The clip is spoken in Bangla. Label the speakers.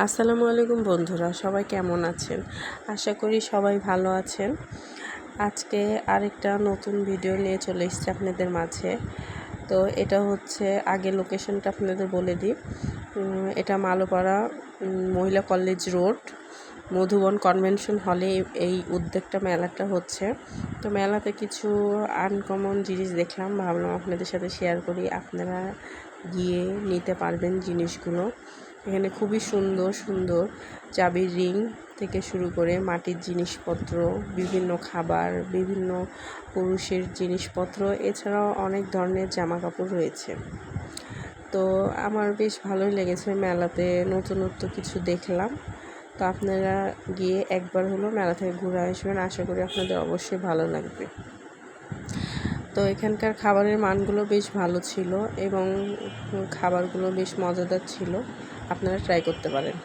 Speaker 1: আসসালামু আলাইকুম বন্ধুরা, সবাই কেমন আছেন? আশা করি সবাই ভালো আছেন। আজকে আরেকটা নতুন ভিডিও নিয়ে চলে এসেছি আপনাদের মাঝে। তো এটা হচ্ছে, আগে লোকেশনটা আপনাদের বলে দিই। এটা মালোপাড়া মহিলা কলেজ রোড, মধুবন কনভেনশন হলে এই উদ্যোগটা মেলাটা হচ্ছে। তো মেলাতে কিছু আনকমন জিনিস দেখলাম, ভাবলাম আপনাদের সাথে শেয়ার করি। আপনারা গিয়ে নিতে পারবেন জিনিসগুলো। এখানে খুবই সুন্দর সুন্দর চাবির রিং থেকে শুরু করে মাটির জিনিসপত্র, বিভিন্ন খাবার, বিভিন্ন পুরুষের জিনিসপত্র, এছাড়াও অনেক ধরনের জামা কাপড় রয়েছে। তো আমার বেশ ভালোই লেগেছে, মেলাতে নতুনত্ব কিছু দেখলাম। তো আপনারা গিয়ে একবার হলো মেলা থেকে ঘুরে আসবেন, আশা করি আপনাদের অবশ্যই ভালো লাগবে। তো এখানকার খাবারের মানগুলো বেশ ভালো ছিল এবং খাবারগুলো বেশ মজাদার ছিল, আপনারা ট্রাই করতে পারেন।